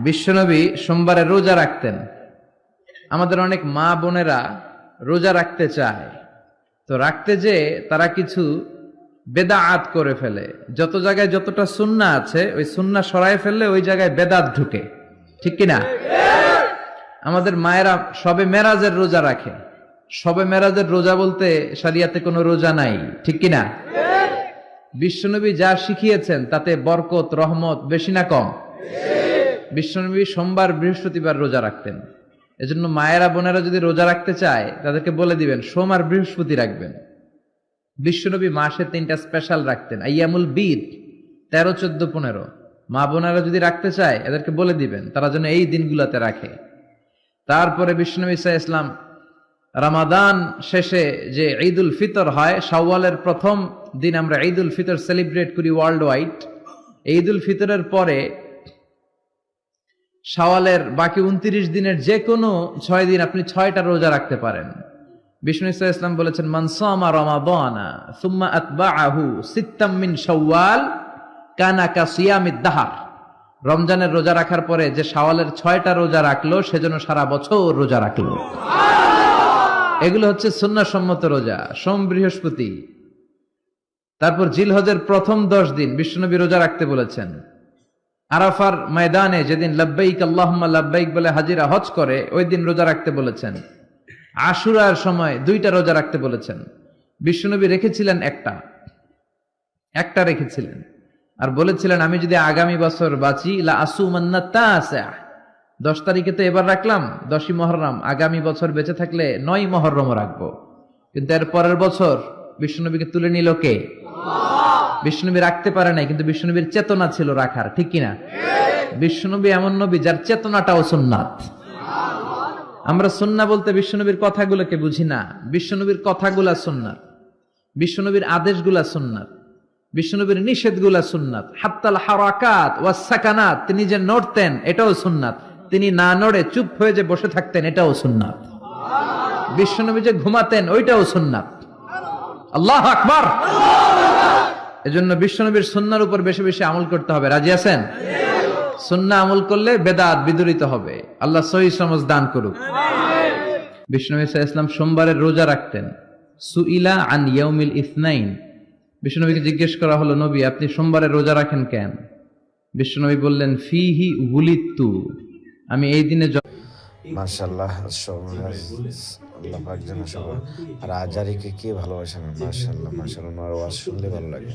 বিশ্বনবী সোমবারে রোজা রাখতেন। আমাদের অনেক মা বোনেরা রোজা রাখতে চায়, তো রাখতে যে তারা কিছু বেদাআত করে ফেলে। যত জায়গায় যতটা সুন্নাহ আছে ওই সুন্নাহ সরায় ফেললে ওই জায়গায় বেদাত ঢুকে, ঠিক কিনা? আমাদের মায়েরা শবে মেরাজের রোজা রাখে। শবে মেরাজের রোজা বলতে শরিয়াতে কোনো রোজা নাই, ঠিক কিনা? বিশ্বনবী যা শিখিয়েছেন তাতে বরকত রহমত বেশি না কম? বিশ্বনবী সোমবার বৃহস্পতিবার রোজা রাখতেন। এজন্য মায়েরা বোনেরা যদি রোজা রাখতে চায় তাদেরকে বলে দিবেন সোম আর বৃহস্পতি রাখবেন। বিশ্বনবী মাসে 3টা স্পেশাল রাখতেন, আইয়ামুল বীদ 13, 14, 15। মা বোনেরা যদি রাখতে চায় এদেরকে বলে দিবেন তারা যেন এই দিনগুলোতে রাখে। তারপরে বিশ্বনবী সাল্লাল্লাহু আলাইহি ওয়াসাল্লাম রমাদান শেষে যে ঈদুল ফিতর হয়, শাওয়ালের প্রথম দিন আমরা ঈদুল ফিতর সেলিব্রেট করি ওয়ার্ল্ড ওয়াইড। ঈদুল ফিতরের পরে শাওয়ালের বাকি 29 দিনের যে কোনো 6 দিন আপনি 6টা রোজা রাখতে পারেন। বিষ্ণু সাল্লাল্লাহু আলাইহি ওয়াসাল্লাম বলেছেন, মান সামা রমাদানা সুম্মা আতবাআহু সিত্তাম মিন শাওয়াল কানা কাসিয়ামিদ দাহর। রমজানের রোজা রাখার পরে যে শাওয়ালের 6টা রোজা রাখলো সেজন্য সারা বছর রোজা রাখলো। এগুলো হচ্ছে সুন্নাহসম্মত রোজা, সোম বৃহস্পতি। তারপর জিলহজের প্রথম 10 দিন বিশ্বনবী রোজা রাখতে বলেছেন। আরাফার ময়দানে যেদিন লাব্বাইক আল্লাহুম্মা লাব্বাইক বলে হাজিরা হজ করে ওই দিন রোজা রাখতে বলেছেন। আশুরার সময় 2টা রোজা রাখতে বলেছেন। বিশ্বনবী রেখেছিলেন একটা রেখেছিলেন আর বলেছিলেন, আমি যদি আগামী বছর বাঁচি লা আসুমান্না তাসা। 10 তারিখে তো এবার রাখলাম 10ই মুহররম, আগামী বছর বেঁচে থাকলে 9ই মুহররমও রাখবো। কিন্তু এর পরের বছর বিশ্বনবীকে তুলে নিল কে? বিশ্বনবী রাখতে পারে নাই, কিন্তু বিশ্বনবীর চেতনা ছিল রাখার, ঠিক কিনা? বিশ্বনবী এমন নবী যার চেতনাটাও সুন্নাত। আমরা সুন্নাহ বলতে বিশ্বনবীর কথাগুলোকে বুঝি না। বিশ্বনবীর কথাগুলা সুন্নাত, বিশ্বনবীর আদেশগুলা সুন্নাত, বিশ্বনবীর নিষেধগুলা সুন্নাত। হাত্তাল হারাকাত ওয়াস সাকানাত, তিনি যে নড়তেন এটাও সুন্নাত। তিনি না নড়ে চুপ হয়ে যে বসে থাকতেন এটাও সুন্নাত। বিশ্বনবী যে ঘুমাতেন ওইটাও সুন্নাত। আল্লাহু আকবার। এজন্য বিশ্বনবীর সুন্নাহর উপর বেশি বেশি আমল করতে হবে। রাজি আছেন? সুন্নাহ আমল করলে বেদাত বিদরিত হবে। আল্লাহ সহিহ সমঝ দান করুক। বিশ্বনবী সাল্লাল্লাহু আলাইহি ওয়াসাল্লাম সোমবারের রোজা রাখতেন। সুইলা আন ইয়াউমিল ইসনাইন, বিশ্বনবীকে জিজ্ঞেস করা হলো, নবী আপনি সোমবারের রোজা রাখেন কেন? বিশ্বনবী বললেন, ফিহি উলিদতু, আমি এই দিনে। মাশাআল্লাহ, আল্লাহ পাক যেন সবাই আর আজারিকে কে ভালোবাসে না। মাশাআল্লাহ মাশাআল্লাহ, ওনার ওয়াজ শুনলে ভালো লাগে।